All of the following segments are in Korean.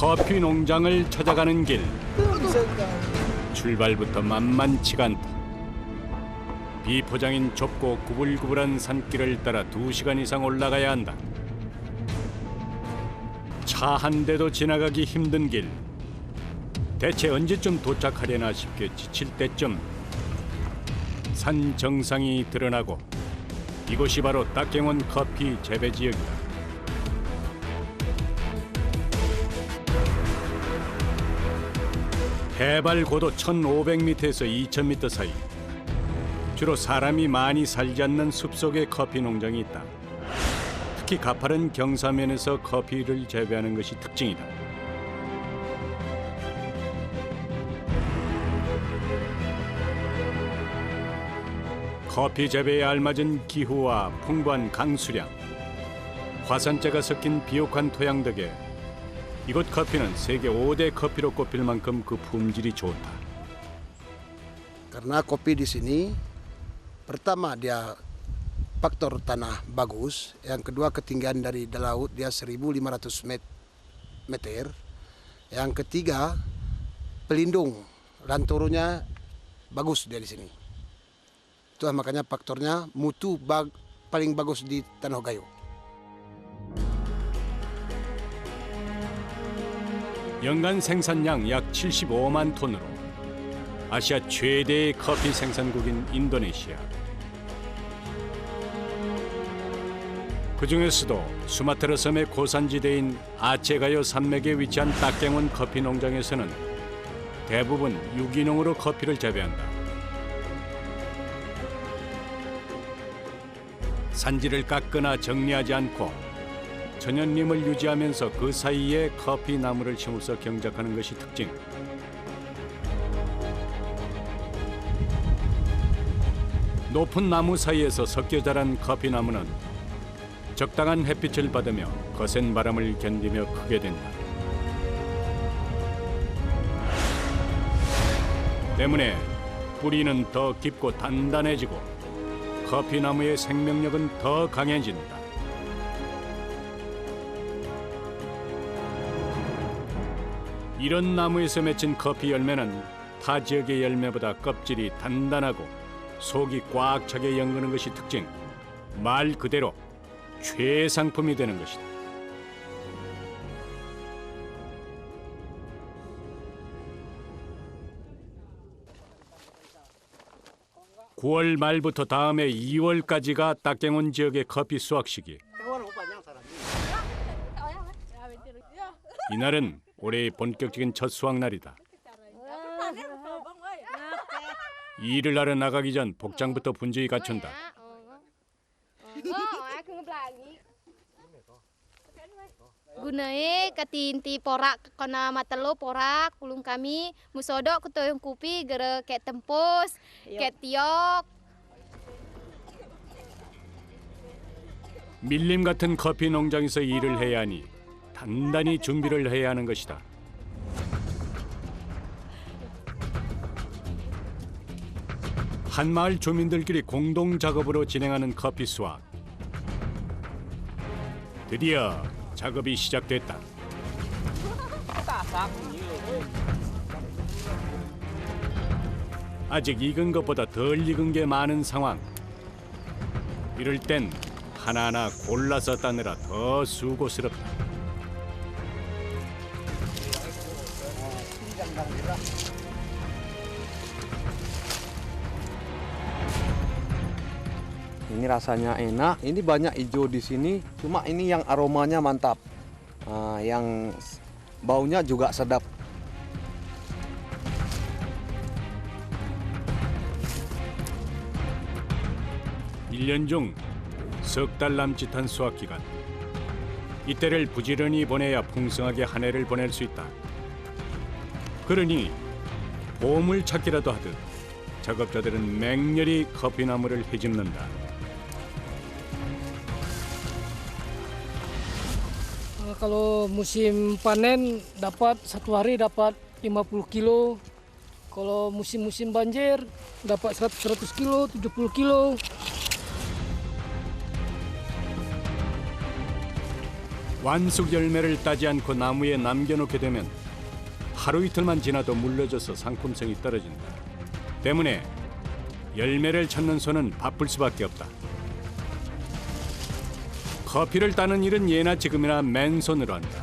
커피 농장을 찾아가는 길. 출발부터 만만치가 않다. 비포장인 좁고 구불구불한 산길을 따라 2시간 이상 올라가야 한다. 차 한 대도 지나가기 힘든 길. 대체 언제쯤 도착하려나 싶게 지칠 때쯤 산 정상이 드러나고 이곳이 바로 딱갱원 커피 재배 지역이다. 해발 고도 1,500m에서 2,000m 사이. 주로 사람이 많이 살지 않는 숲속의 커피 농장이 있다. 특히 가파른 경사면에서 커피를 재배하는 것이 특징이다. 커피 재배에 알맞은 기후와 풍부한 강수량, 화산재가 섞인 비옥한 토양 덕에 이곳 커피는 세계 5대 커피로 꼽힐 만큼 그 품질이 좋다. Karena kopi di sini, pertama dia faktor tanah bagus, yang kedua ketinggian dari laut dia 1.500 meter, yang ketiga pelindung dan turunnya bagus dia di sini. Itu makanya faktornya mutu paling bagus di Tanah Gayo. 연간 생산량 약 75만 톤으로 아시아 최대의 커피 생산국인 인도네시아. 그 중에서도 수마트라 섬의 고산지대인 아체가요 산맥에 위치한 딱갱원 커피 농장에서는 대부분 유기농으로 커피를 재배한다. 산지를 깎거나 정리하지 않고 천연림을 유지하면서 그 사이에 커피 나무를 심어서 경작하는 것이 특징. 높은 나무 사이에서 섞여 자란 커피 나무는 적당한 햇빛을 받으며 거센 바람을 견디며 크게 된다. 때문에 뿌리는 더 깊고 단단해지고 커피 나무의 생명력은 더 강해진다. 이런 나무에서 맺힌 커피 열매는 타 지역의 열매보다 껍질이 단단하고 속이 꽉 차게 연그는 것이 특징. 말 그대로 최상품이 되는 것이다. (9월) 말부터 다음해 (2월까지가) 딱갱원 지역의 커피 수확 시기. 이날은 올해의 본격적인 첫 수확 날이다. 일을 하러 나가기 전 복장부터 분주히 갖춘다. Gunanya katinti porak kena matelo porak kulung kami musodok kutoyong kupi gara kayak tempus kayak tiok. 밀림 같은 커피 농장에서 일을 해야 하니 단단히 준비를 해야 하는 것이다. 한 마을 주민들끼리 공동 작업으로 진행하는 커피 수확. 드디어 작업이 시작됐다. 아직 익은 것보다 덜 익은 게 많은 상황. 이럴 땐 하나하나 골라서 따느라 더 수고스럽다. Ini rasanya enak, ini banyak hijau di sini, cuma ini yang aromanya mantap, yang baunya juga sedap. 1년 중 석 달 남짓한 수확 기간. 이때를 부지런히 보내야 풍성하게 한 해를 보낼 수 있다. 그러니 보물 찾기라도 하듯 작업자들은 맹렬히 커피나무를 헤집는다. Kalau musim panen dapat satu hari dapat 50 kilo. Kalau musim-musim banjir dapat 100 kilo, 70 kilo. 완숙 열매를 따지 않고 나무에 남겨놓게 되면 하루 이틀만 지나도 물러져서 상품성이 떨어진다. 때문에 열매를 찾는 손은 바쁠 수밖에 없다. 커피를 따는 일은 예나 지금이나 맨손으로 한다.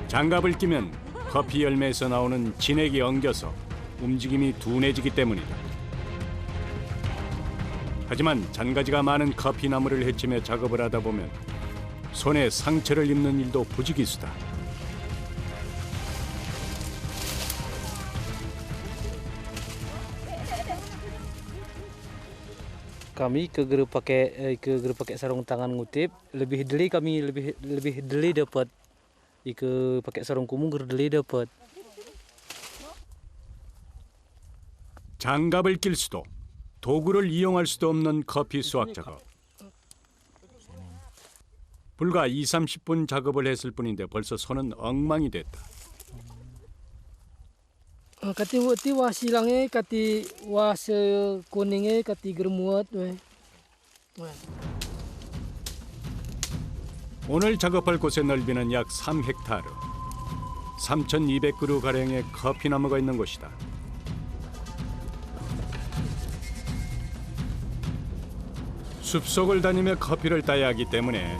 장갑을 끼면 커피 열매에서 나오는 진액이 엉겨서 움직임이 둔해지기 때문이다. 하지만 잔가지가 많은 커피 나무를 헤치며 작업을 하다 보면 손에 상처를 입는 일도 부지기수다. Kami ke grup pakai sarung tangan ngutip lebih deli kami lebih deli dapat ke pakai sarung kumung deli dapat. 장갑을 낄 수도 도구를 이용할 수도 없는 커피 수확 작업. 불과 20-30분 작업을 했을 뿐인데 벌써 손은 엉망이 됐다. Kati wati wah silangnya, kati wah sekuningnya, kati germuat, weh. 오늘 작업할 곳의 넓이는 약 3헥타르. 3,200그루 가량의 커피 나무가 있는 곳이다. 숲속을 다니며 커피를 따야 하기 때문에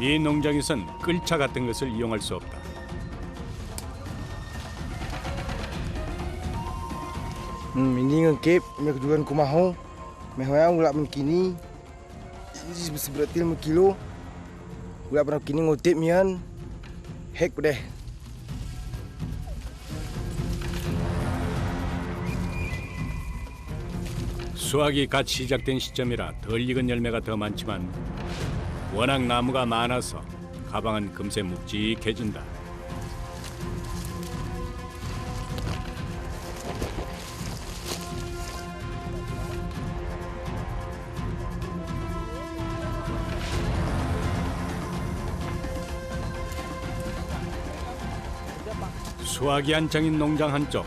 이 농장에선 끌차 같은 것을 이용할 수 없다. Ini ngekip, mekejuan kumaho, mehoyang ulak mengkini, seberati 5 kilo, ulak pernah kini ngutip mian, hek deh. 수확이 갓 시작된 시점이라 덜 익은 열매가 더 많지만 워낙 나무가 많아서 가방은 금세 묵직해진다. 수확이 한창인 농장 한쪽.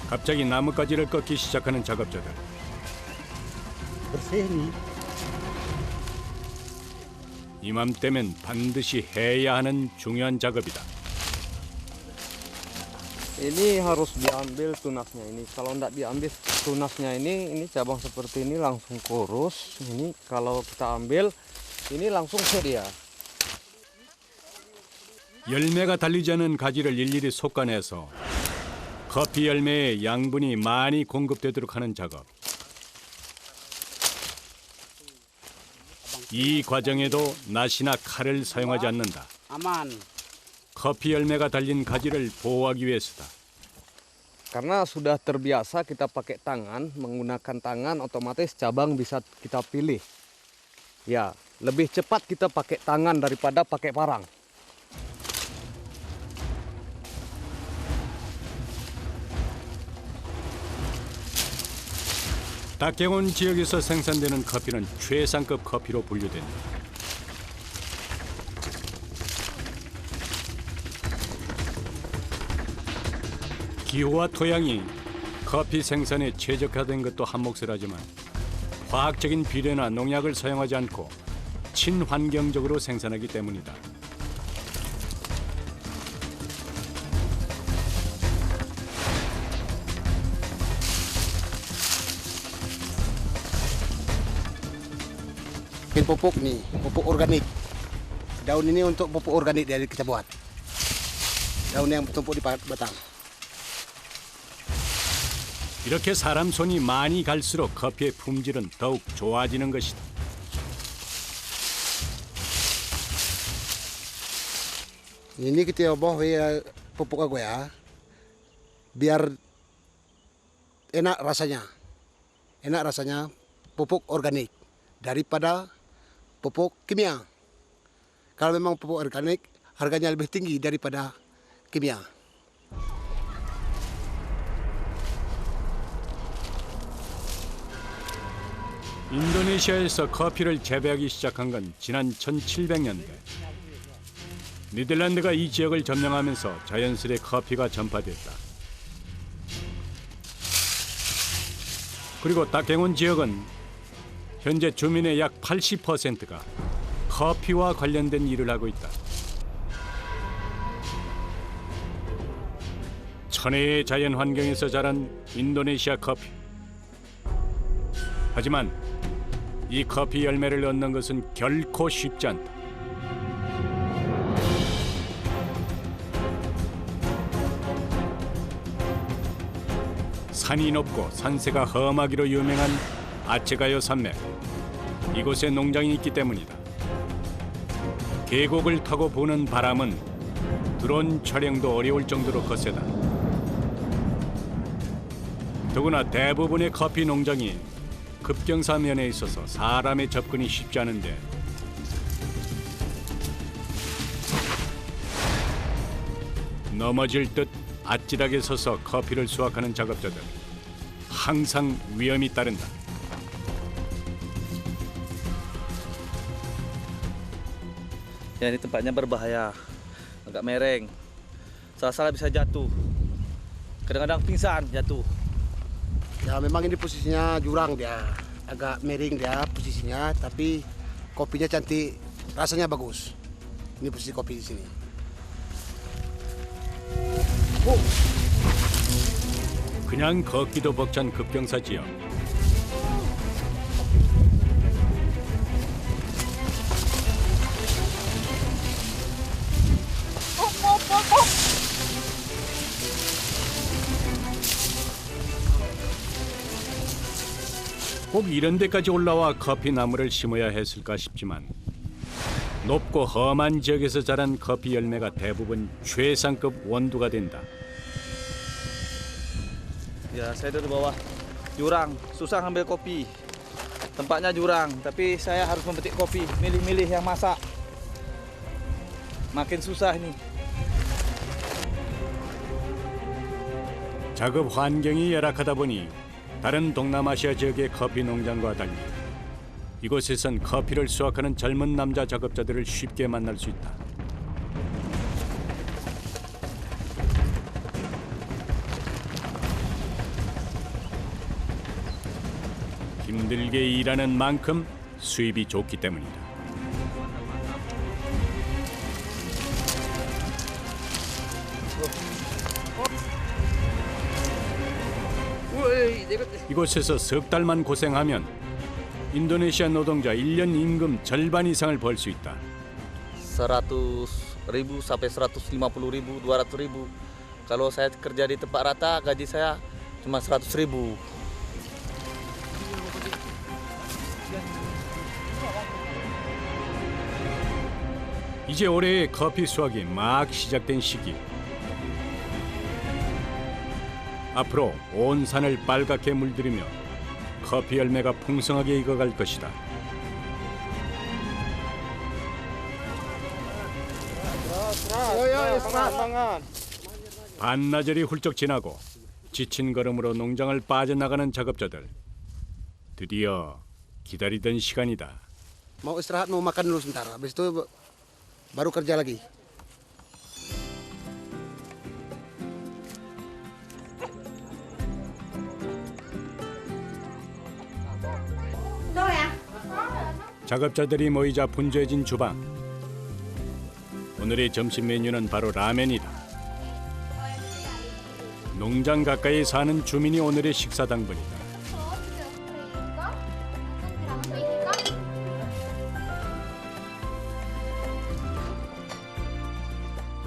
갑자기 나뭇가지를 꺾기 시작하는 작업자들. 이맘때면 반드시 해야 하는 중요한 작업이다. Ini harus diambil tunasnya ini. Kalau tidak diambil tunasnya ini cabang seperti ini langsung kurus. Ini kalau kita ambil, ini langsung sedia. 열매가 달리지 않은 가지를 일일이 솎아내서 커피 열매의 양분이 많이 공급되도록 하는 작업. 이 과정에도 낫이나 칼을 사용하지 않는다. 커피 열매가 달린 가지를 보호하기 위해서다. Karena sudah terbiasa kita pakai tangan, menggunakan tangan otomatis cabang bisa kita pilih. Ya, lebih cepat kita pakai tangan daripada pakai parang. 닭갱온 지역에서 생산되는 커피는 최상급 커피로 분류된다. 기후와 토양이 커피 생산에 최적화된 것도 한 몫이라지만 화학적인 비료나 농약을 사용하지 않고 친환경적으로 생산하기 때문이다. Pupuk nih, pupuk organik. Daun ini untuk pupuk organik dari kita buat. Daun yang bertumpuk di batang. 이렇게 사람 손이 많이 갈수록 커피의 품질은 더욱 좋아지는 것이다. Ini kita ubah ya pupuk aku ya, biar enak rasanya pupuk organik daripada pupuk kimia. Kalau memang pupuk organik harganya lebih tinggi daripada kimia. 인도네시아에서 커피를 재배하기 시작한 건 지난 1700년대. 네덜란드가 이 지역을 점령하면서 자연스레 커피가 전파됐다. 그리고 닭갱온 지역은 현재 주민의 약 80%가 커피와 관련된 일을 하고 있다. 천혜의 자연 환경에서 자란 인도네시아 커피. 하지만 이 커피 열매를 얻는 것은 결코 쉽지 않다. 산이 높고 산세가 험하기로 유명한 아체가요 산맥. 이곳에 농장이 있기 때문이다. 계곡을 타고 부는 바람은 드론 촬영도 어려울 정도로 거세다. 더구나 대부분의 커피 농장이 급경사 면에 있어서 사람의 접근이 쉽지 않은데 넘어질 듯 아찔하게 서서 커피를 수확하는 작업자들. 항상 위험이 따른다. Ya, ini tempatnya berbahaya, agak mereng. Salah-salah bisa jatuh. Kadang-kadang pingsan jatuh. Ya memang ini posisinya jurang dia, agak miring dia posisinya, tapi kopinya cantik, rasanya bagus. Ini posisi kopi di sini. 그냥 걷기도 벅찬 급경사 지역. 꼭 이런 데까지 올라와 커피 나무를 심어야 했을까 싶지만 높고 험한 지역에서 자란 커피 열매가 대부분 최상급 원두가 된다. Ya, saya dari bawah jurang, susah ambil kopi. Tempatnya jurang, tapi saya harus memetik kopi, milih-milih yang masak. Makin susah ini. 작업 환경이 열악하다 보니 다른 동남아시아 지역의 커피 농장과 달리 이곳에선 커피를 수확하는 젊은 남자 작업자들을 쉽게 만날 수 있다. 힘들게 일하는 만큼 수입이 좋기 때문이다. 이곳에서 석 달만 고생하면 인도네시아 노동자 1년 임금 절반 이상을 벌 수 있다. 100.000 sampai 150.000, 200.000. Kalau saya kerja di tempat rata, gaji saya cuma 100.000. 이제 올해의 커피 수확이 막 시작된 시기. 앞으로 온 산을 빨갛게 물들이며 커피 열매가 풍성하게 익어갈 것이다. 반나절이 훌쩍 지나고 지친 걸음으로 농장을 빠져나가는 작업자들. 드디어 기다리던 시간이다. Mau istirahat, mau makan dulu sebentar. Habis itu baru kerja lagi. 작업자들이 모이자 분주해진 주방. 오늘의 점심 메뉴는 바로 라멘이다. 농장 가까이 사는 주민이 오늘의 식사 당번이다.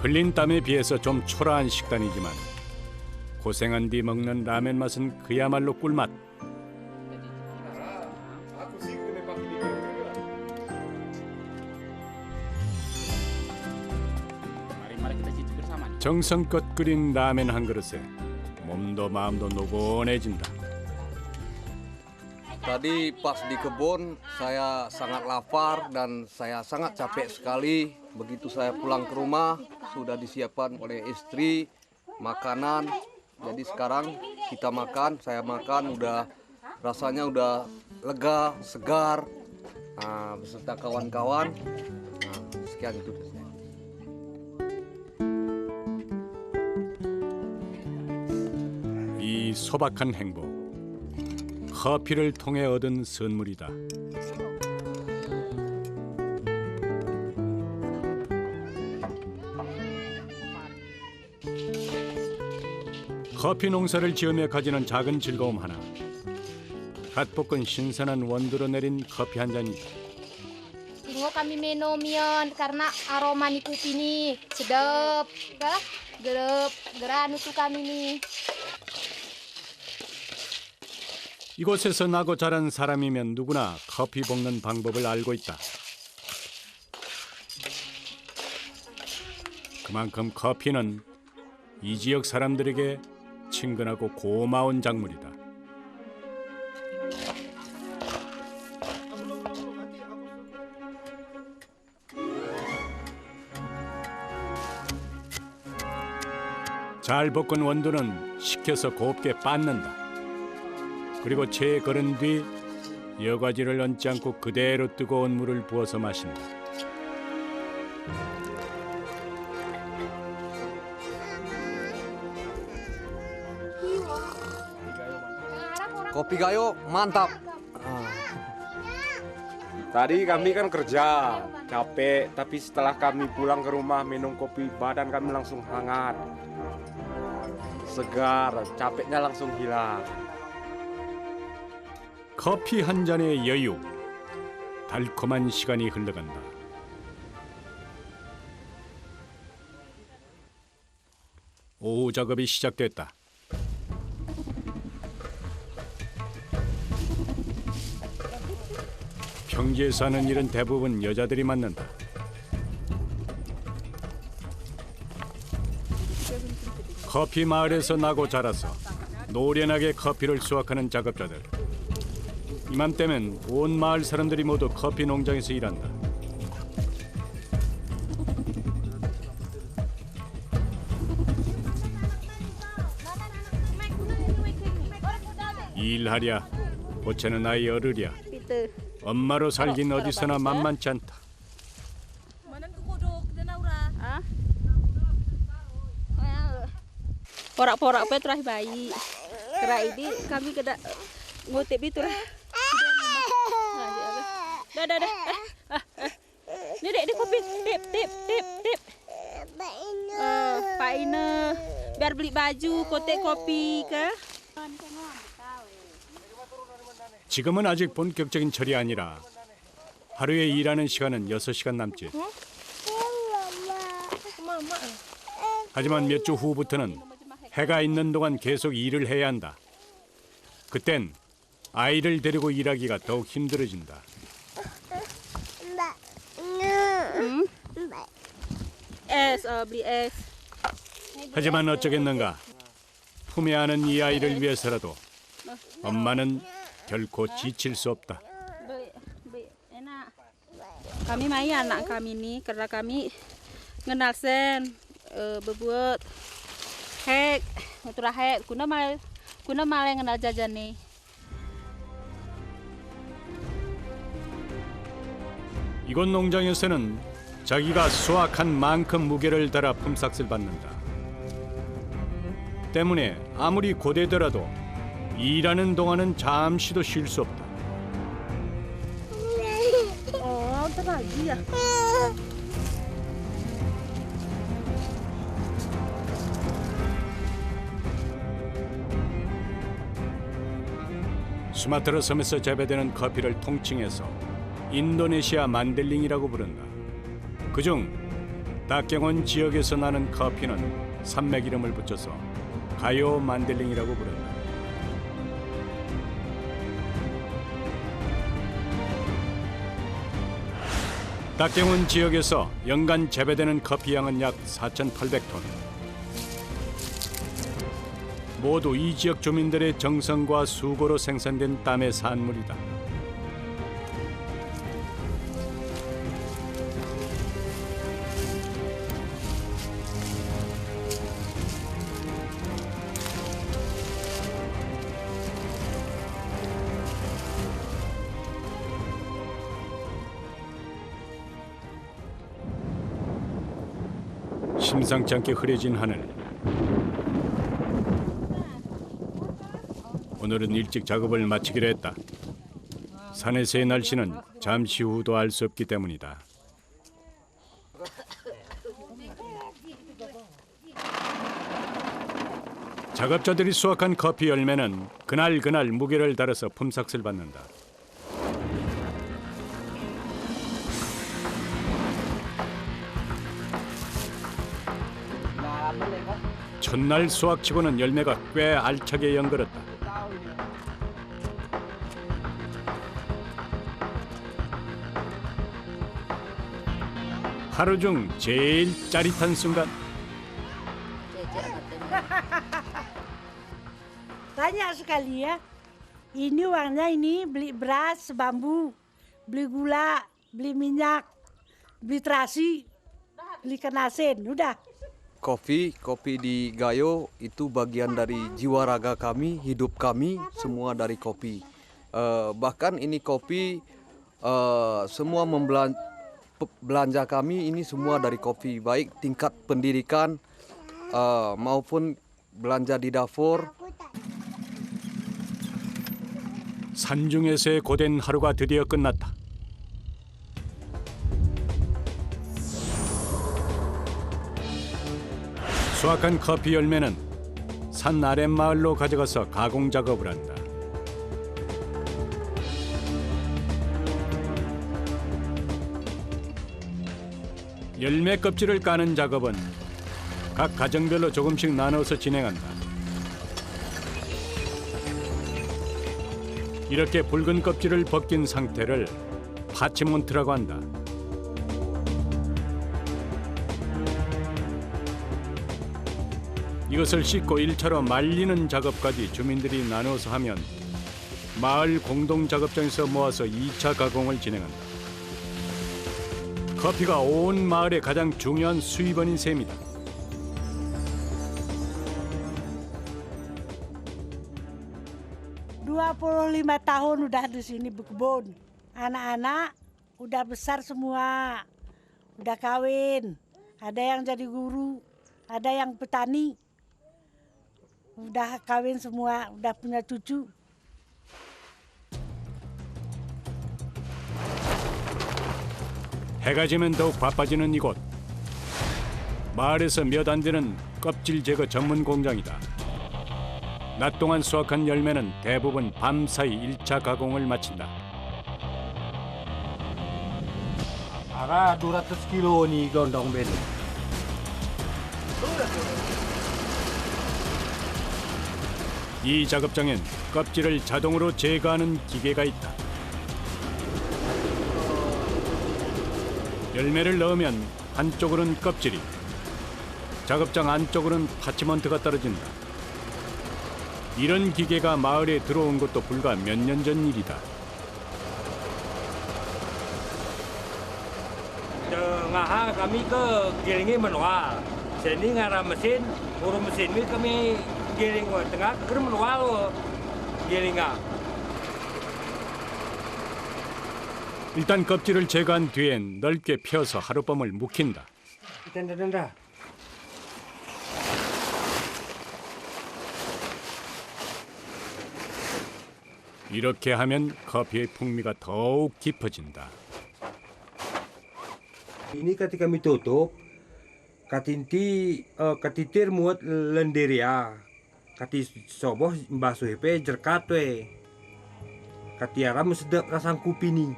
흘린 땀에 비해서 좀 초라한 식단이지만 고생한 뒤 먹는 라멘 맛은 그야말로 꿀맛. 정성껏 끓인 라멘 한 그릇에 몸도 마음도 노곤해진다. Tadi pas di kebun saya sangat lapar dan saya sangat capek sekali. Begitu saya pulang ke rumah sudah disiapkan oleh istri makanan. Jadi sekarang kita makan, saya makan udah rasanya udah lega, segar. Nah, beserta kawan-kawan. Nah, sekian itu. 이 소박한 행복, 커피를 통해 얻은 선물이다. 커피 농사를 지으며 가지는 작은 즐거움 하나. 갓 볶은 신선한 원두로 내린 커피 한 잔이다. Tunggu kami minum Yon karena aroma nih kopi nih sedap, geranu tuh kami nih. 이곳에서 나고 자란 사람이면 누구나 커피 볶는 방법을 알고 있다. 그만큼 커피는 이 지역 사람들에게 친근하고 고마운 작물이다. 잘 볶은 원두는 식혀서 곱게 빻는다. 그리고 체에 걸은 뒤 여과지를 얹지 않고 그대로 뜨거운 물을 부어서 마신다. Kopi gayo mantap. Tadi kami kan kerja, capek, tapi setelah kami pulang ke rumah minum kopi, badan kami langsung hangat. Segar, capeknya langsung hilang. 커피 한 잔의 여유, 달콤한 시간이 흘러간다. 오후 작업이 시작됐다. 평지에서 하는 일은 대부분 여자들이 맡는다. 커피 마을에서 나고 자라서 노련하게 커피를 수확하는 작업자들. 이맘때면 온 마을 사람들이 모두 커피 농장에서 일한다. 일하랴, 보채는 아이 어르랴. 엄마로 살긴 어디서나 만만치 않다. Porak-porak apa terah bayi. Kera ini kami kena ngutip itu lah. Dah. Ni dek di kopi. Tip. Pak Ine biar beli baju, kotek kopi ke? 지금은 아직 본격적인 철이 아니라 하루에 일하는 시간은 6시간 남짓. 하지만 몇 주 후부터는 해가 있는 동안 계속 일을 해야 한다. 그땐 아이를 데리고 일하기가 더욱 힘들어진다. Beli es. 하지만 어쩌겠는가. 품에 안은 이 아이를 위해서라도 엄마는 결코 지칠 수 없다. Enak. Kami mai anak kami ini karena kami ngenal sen berbuat hek, utura hek, kuna mal yang kenal jajan nih. 이곳 농장에서는 자기가 수확한 만큼 무게를 달아 품삯을 받는다. 때문에 아무리 고되더라도 일하는 동안은 잠시도 쉴 수 없다. Bahagia. 수마트라 섬에서 재배되는 커피를 통칭해서 인도네시아 만델링이라고 부른다. 그중 닥경원 지역에서 나는 커피는 산맥 이름을 붙여서 가요 만델링이라고 부른다. 닥경원 지역에서 연간 재배되는 커피 양은 약 4,800톤. 모두 이 지역 주민들의 정성과 수고로 생산된 땀의 산물이다. 심상치 않게 흐려진 하늘. 오늘은 일찍 작업을 마치기로 했다. 산에서의 날씨는 잠시 후도 알 수 없기 때문이다. 작업자들이 수확한 커피 열매는 그날 무게를 달아서 품삯을 받는다. 첫날 수확치고는 열매가 꽤 알차게 연걸었다. 하루 중 제일 짜릿한 순간. Banyak sekali ya. Ini uangnya ini beli beras, bambu, beli gula, beli minyak, beli terasi, beli ikan asin, udah. Kopi di Gayo itu bagian dari jiwa raga kami, hidup kami, semua dari kopi. Bahkan ini kopi, semua belanja kami ini semua dari kopi, baik tingkat pendidikan maupun belanja di dapur. 산중에서의 고된 하루가 드디어 끝났다. 수확한 커피 열매는 산 아랫마을로 가져가서 가공 작업을 한다. 열매 껍질을 까는 작업은 각 가정별로 조금씩 나눠서 진행한다. 이렇게 붉은 껍질을 벗긴 상태를 파치몬트라고 한다. 이것을 씻고 1차로 말리는 작업까지 주민들이 나눠서 하면 마을 공동 작업장에서 모아서 2차 가공을 진행한다. 커피가 온 마을의 가장 중요한 수입원인 셈이다. lima tahun udah di sini berkebun. Anak-anak udah besar semua, udah kawin. Ada yang jadi guru, ada yang petani. Udah kawin semua, udah punya cucu. 해가 지면 더욱 바빠지는 이곳. 마을에서 몇 안 되는 껍질 제거 전문 공장이다. 낮 동안 수확한 열매는 대부분 밤사이 1차 가공을 마친다. Ara 200 kilo nih gondong Ben. 이 작업장엔 껍질을 자동으로 제거하는 기계가 있다. 열매를 넣으면 한쪽으로는 껍질이, 작업장 안쪽으로는 파치먼트가 떨어진다. 이런 기계가 마을에 들어온 것도 불과 몇 년 전 일이다. Tengah kami ke gilingi manual. Sini ngara mesin, urus mesin ini kami giling ke tengah ke manual gilinga. 일단 껍질을 제거한 뒤엔 넓게 펴서 하룻밤을 묵힌다. 된다. 이렇게 하면 커피의 풍미가 더욱 깊어진다. Ini ketika kami tutup, katitir muat lenderia, kati soboh basuh pe jerkat we, katiara sedap rasang kopi ni.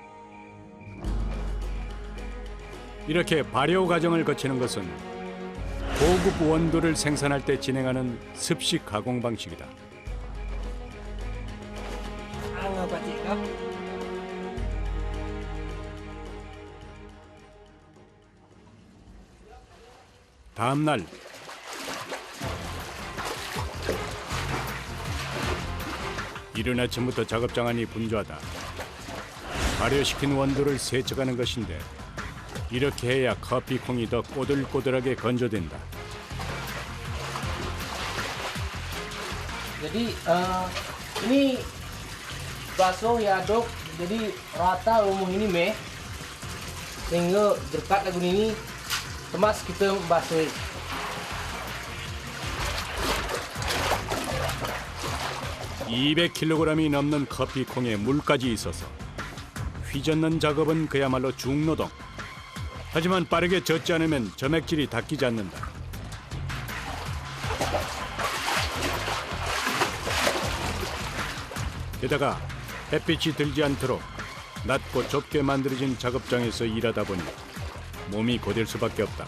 이렇게 발효 과정을 거치는 것은 고급 원두를 생산할 때 진행하는 습식 가공 방식이다. 다음 날 이른 아침부터 작업장 안이 분주하다. 발효시킨 원두를 세척하는 것인데 이렇게 해야 커피 콩이 더 꼬들꼬들하게 건조된다. Jadi ini bakso ya dok, jadi rata umum ini meh, sehingga dekat lagu ini kemas kita basuh. 200kg이 넘는 커피콩에 물까지 있어서 휘젓는 작업은 그야말로 중노동. 하지만 빠르게 젓지 않으면 점액질이 닦이지 않는다. 게다가 햇빛이 들지 않도록 낮고 좁게 만들어진 작업장에서 일하다 보니 몸이 고될 수밖에 없다.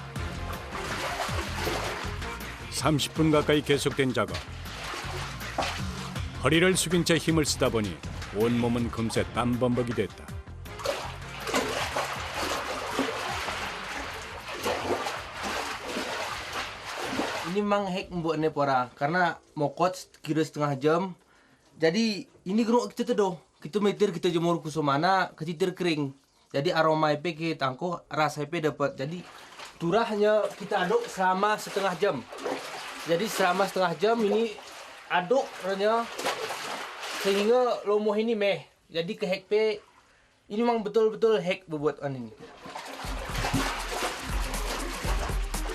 30분 가까이 계속된 작업. 허리를 숙인 채 힘을 쓰다 보니 온몸은 금세 땀범벅이 됐다. Ini memang hek membuat ni pora karena mokot kira setengah jam. Jadi ini geruk kita teduh. Kita meter kita jemur ke mana ketitir kering. Jadi aroma IP kita tangkuh, rasa IP dapat. Jadi turahnya kita aduk selama setengah jam. Jadi selama setengah jam ini aduk ranya sehingga lomoh ini meh. Jadi ke hek pe ini memang betul-betul hek berbuatan ini.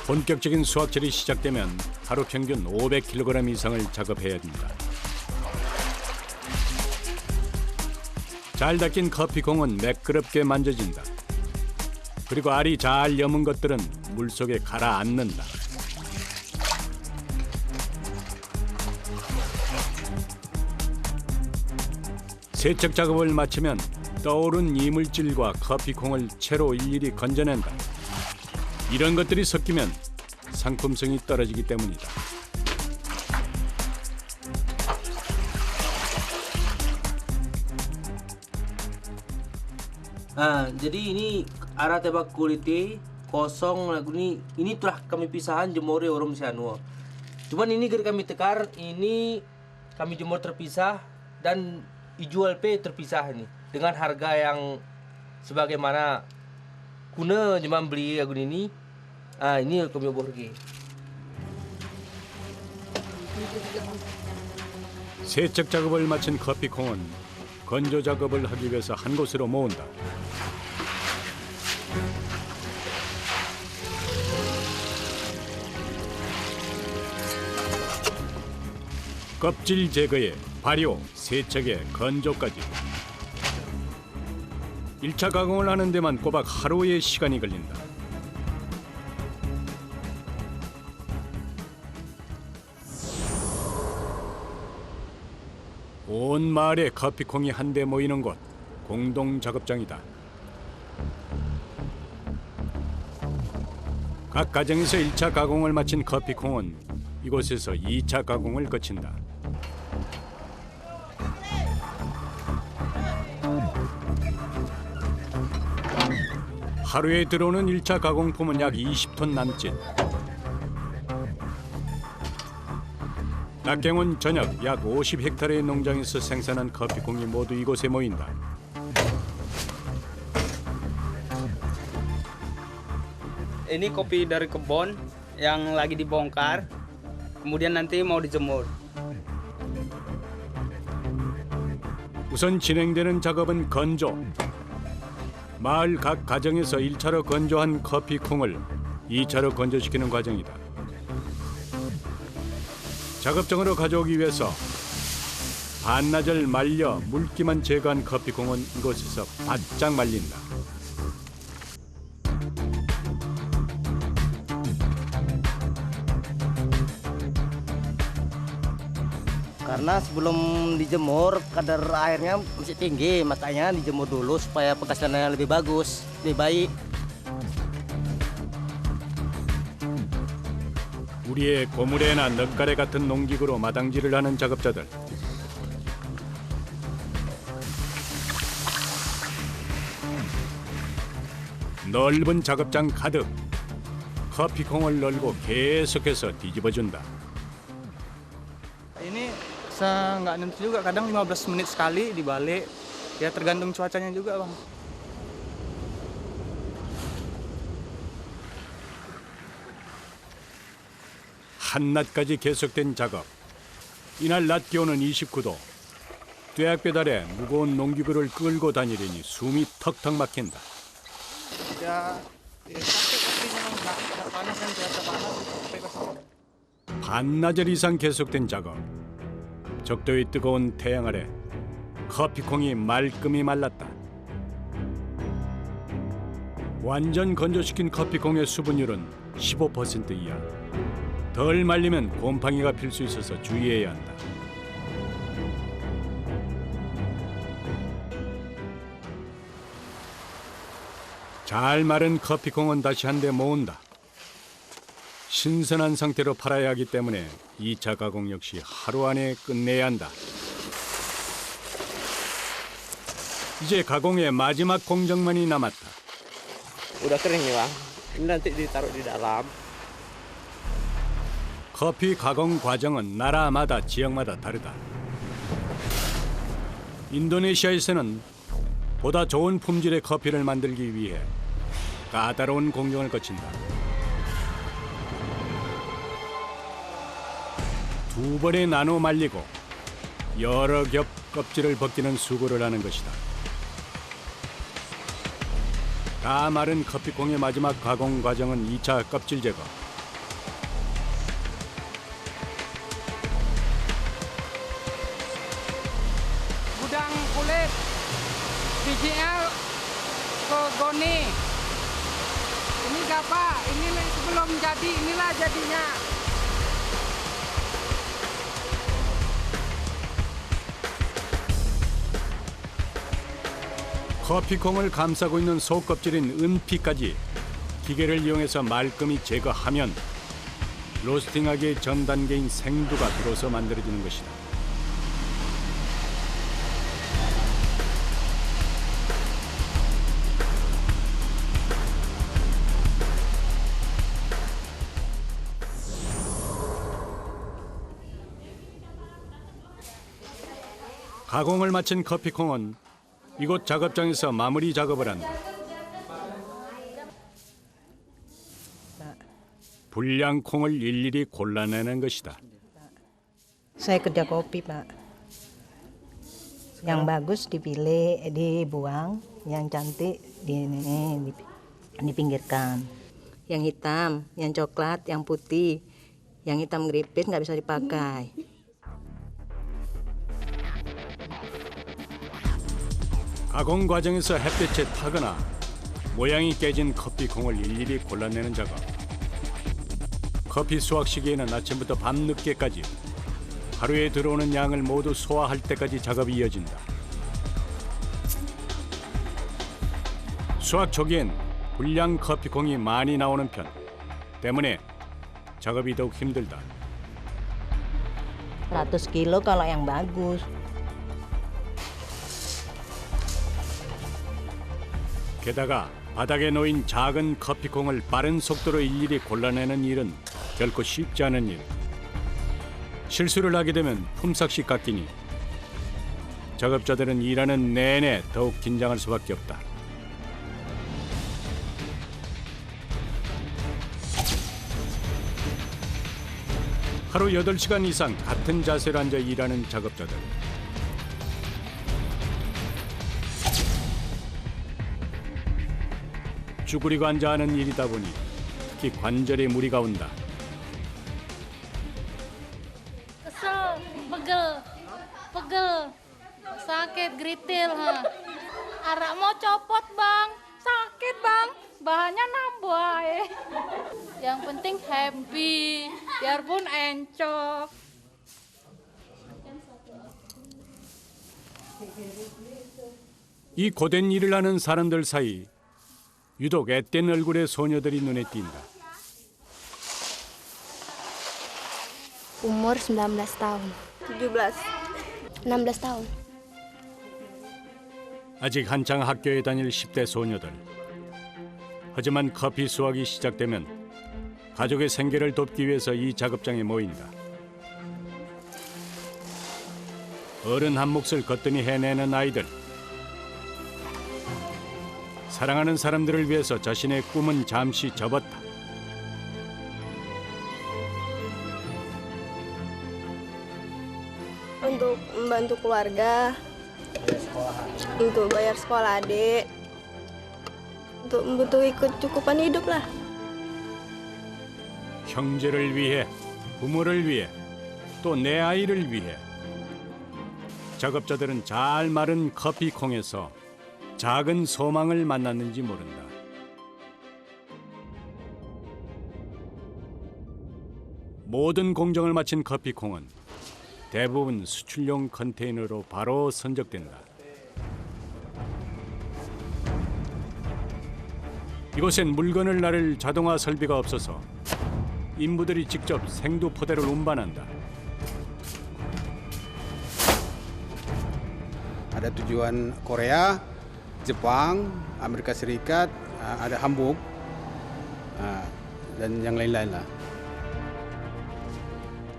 본격적인 수확철이 시작되면 하루 평균 500kg 이상을 작업해야 합니다. 잘 닦인 커피콩은 매끄럽게 만져진다. 그리고 알이 잘 여문 것들은 물속에 가라앉는다. 세척 작업을 마치면 떠오른 이물질과 커피콩을 채로 일일이 건져낸다. 이런 것들이 섞이면 상품성이 떨어지기 때문이다. Jadi ini arah tebak kuliti kosong lagu ini telah kami pisahan jemur orang sianu. Cuman ini gara kami tekar ini kami jemur terpisah dan dijual pe terpisah ini dengan harga yang sebagaimana kuna jemam beli lagu ini. Ini kami borgi. 세척 작업을 마친 커피콩은 건조 작업을 하기 위해서 한 곳으로 모은다. 껍질 제거에 발효, 세척에 건조까지 1차 가공을 하는 데만 꼬박 하루의 시간이 걸린다. 온 마을에 커피콩이 한데 모이는 곳, 공동 작업장이다. 각 가정에서 1차 가공을 마친 커피콩은 이곳에서 2차 가공을 거친다. 하루에 들어오는 1차 가공품은 약 20톤 남짓. 낙경은 전역 약 50헥타르의 농장에서 생산한 커피콩이 모두 이곳에 모인다. Ini kopi dari kebun yang lagi dibongkar, kemudian nanti mau dijemur. 우선 진행되는 작업은 건조. 마을 각 가정에서 1차로 건조한 커피콩을 2차로 건조시키는 과정이다. 작업장으로 가져오기 위해서 반나절 말려 물기만 제거한 커피콩은 이곳에서 바짝 말린다. Karena sebelum dijemur kadar airnya masih tinggi, makanya dijemur dulu supaya penghasilannya lebih bagus, lebih baik. 우리의 고무래나 넛가래 같은 농기구로 마당질을 하는 작업자들. 넓은 작업장 가득 커피콩을 널고 계속해서 뒤집어준다. Ini nggak nentu juga, kadang 15 menit sekali dibalik. Ya tergantung cuacanya juga, Bang. 한낮까지 계속된 작업. 이날 낮 기온은 29도. 뙤약볕 아래 무거운 농기구를 끌고 다니려니 숨이 턱턱 막힌다. 반나절 이상 계속된 작업. 적도의 뜨거운 태양 아래 커피콩이 말끔히 말랐다. 완전 건조시킨 커피콩의 수분율은 15% 이하. 덜 말리면 곰팡이가 필 수 있어서 주의해야 한다. 잘 마른 커피콩은 다시 한 대 모은다. 신선한 상태로 팔아야 하기 때문에 2차 가공 역시 하루 안에 끝내야 한다. 이제 가공의 마지막 공정만이 남았다. Udah kering nih bang, ini nanti ditaruh di dalam. 커피 가공 과정은 나라마다 지역마다 다르다. 인도네시아에서는 보다 좋은 품질의 커피를 만들기 위해 까다로운 공정을 거친다. 두 번에 나눠 말리고 여러 겹 껍질을 벗기는 수고를 하는 것이다. 다 마른 커피콩의 마지막 가공 과정은 2차 껍질 제거. Gudang kulit, bijinya ke goni. Ini gapa, ini sebelum jadi, inilah jadinya. 커피콩을 감싸고 있는 속껍질인 은피까지 기계를 이용해서 말끔히 제거하면 로스팅하기의 전 단계인 생두가 비로소 만들어지는 것이다. 가공을 마친 커피콩은 이곳 작업장에서 마무리 작업을 한다. 불량 콩을 일일이 골라내는 것이다. Saya kerja kopi, Pak. Yang bagus dipilih, dibuang, yang cantik dipinggirkan. Yang hitam, yang coklat, yang putih, yang hitam geripit nggak bisa dipakai. 가공 과정에서 햇볕에 타거나 모양이 깨진 커피콩을 일일이 골라내는 작업. 커피 수확 시기에는 아침부터 밤늦게까지 하루에 들어오는 양을 모두 소화할 때까지 작업이 이어진다. 수확 초기엔 불량 커피콩이 많이 나오는 편 때문에 작업이 더욱 힘들다. 100 kilo kalau yang bagus. 게다가 바닥에 놓인 작은 커피콩을 빠른 속도로 일일이 골라내는 일은 결코 쉽지 않은 일. 실수를 하게 되면 품삯이 깎이니 작업자들은 일하는 내내 더욱 긴장할 수밖에 없다. 하루 8시간 이상 같은 자세로 앉아 일하는 작업자들. 쭈그리고 앉아 하는 일이다 보니 특히 관절에 무리가 온다. Kesel, pegel, sakit, geritil. Arak mau copot bang, sakit bang, bahannya nambah. Yang penting happy, biarpun encok. 이 고된 일을 하는 사람들 사이 유독 앳된 얼굴의 소녀들이 눈에 띈다. Umur 19 tahun. 17. 16 tahun. 아직 한창 학교에 다닐 10대 소녀들. 하지만 커피 수확이 시작되면 가족의 생계를 돕기 위해서 이 작업장에 모인다. 어른 한 몫을 거뜬히 해내는 아이들. 사랑하는 사람들을 위해서 자신의 꿈은 잠시 접었다. Untuk membantu keluarga, untuk bayar sekolah adik, untuk membutuhkan kecukupan hidup lah. 형제를 위해, 부모를 위해, 또 내 아이를 위해. 작업자들은 잘 마른 커피콩에서 작은 소망을 만났는지 모른다. 모든 공정을 마친 커피콩은 대부분 수출용 컨테이너로 바로 선적된다. 이곳엔 물건을 나를 자동화 설비가 없어서 인부들이 직접 생두 포대를 운반한다. Ada tujuan Korea, Jepang, Amerika Serikat, ada Hamburg, dan yang lain-lain lah.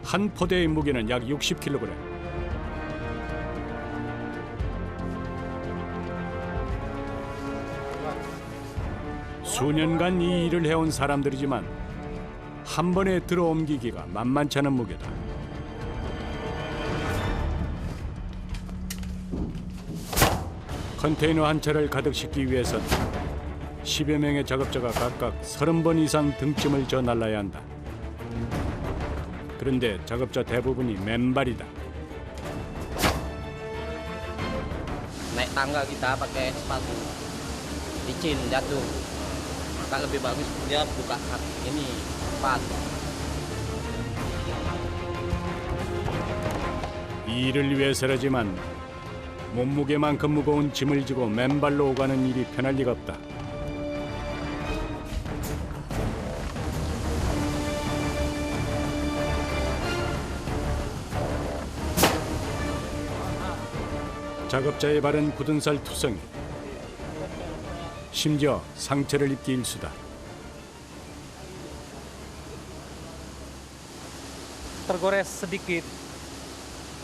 한 포대의 무게는 약 60kg. 수년간 이 일을 해온 사람들이지만 한 번에 들어 옮기기가 만만치 않은 무게다. 컨테이너 한 차를 가득 싣기 위해서는 10여 명의 작업자가 각각 30번 이상 등짐을 져 날라야 한다. 그런데 작업자 대부분이 맨발이다. Naik tangga kita pakai sepatu, licin jatuh. Maka lebih bagus dia buka ini sepatu. 이 일을 위해서라지만 몸무게만큼 무거운 짐을 지고 맨발로 오가는 일이 편할 리가 없다. 작업자의 발은 굳은 살 투성이, 심지어 상처를 입기 일쑤다. Tergores sedikit,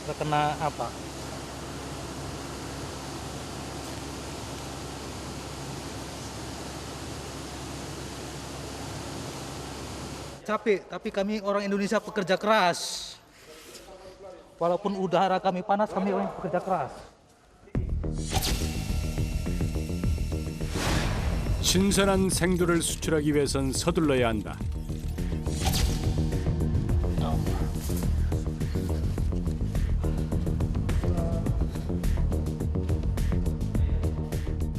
terkena apa? Capek, tapi kami orang Indonesia pekerja keras. Walaupun udara kami panas, kami orang pekerja keras. 신선한 생두를 수출하기 위해선 서둘러야 한다.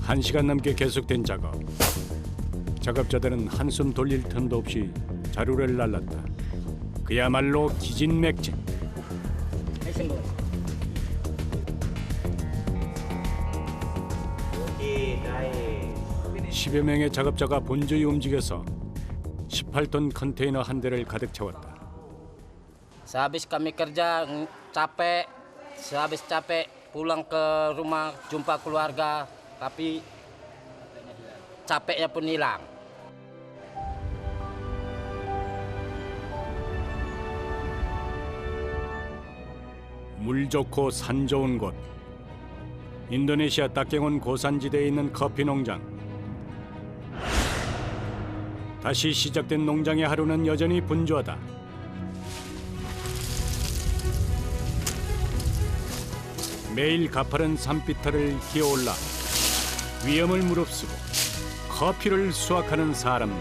한 시간 넘게 계속된 작업. 작업자들은 한숨 돌릴 틈도 없이 자루를 날랐다. 그야말로 기진맥진. 10여 명의 작업자가 분주히 움직여서 18톤 컨테이너 한 대를 가득 채웠다. Sehabis kami kerja capek, sehabis capek pulang ke rumah jumpa keluarga, tapi capeknya pun hilang. 물 좋고 산 좋은 곳. 인도네시아 딱갱온 고산지대에 있는 커피 농장. 다시 시작된 농장의 하루는 여전히 분주하다. 매일 가파른 산비탈을 기어올라 위험을 무릅쓰고 커피를 수확하는 사람들.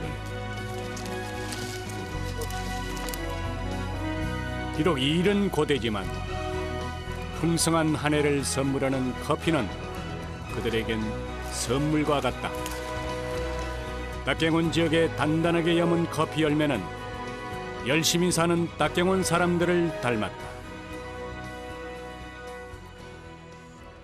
비록 이 일은 고되지만 풍성한 한 해를 선물하는 커피는 그들에겐 선물과 같다. 딱갱온 지역에 단단하게 여문 커피 열매는 열심히 사는 딱갱온 사람들을 닮았다.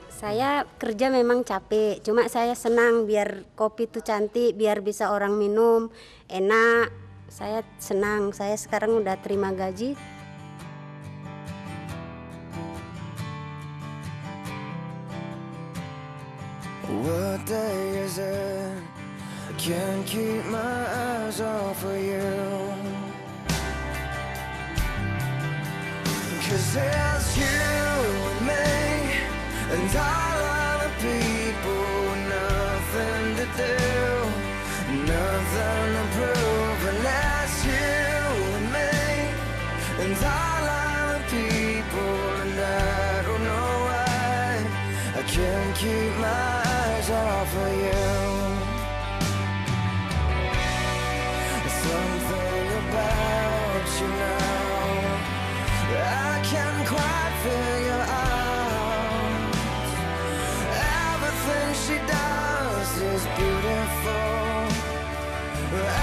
Saya kerja memang capek, cuma saya senang biar kopi itu cantik, biar bisa orang minum, enak. Saya senang, saya sekarang udah terima gaji. What day is it? Can't keep my eyes off of you. 'Cause it's you and me and all other people with nothing to do, nothing to prove. And that's you and me and all other people, and I don't know why I can't keep my eyes off of you. Something about you now I can't quite figure out. Everything she does is beautiful.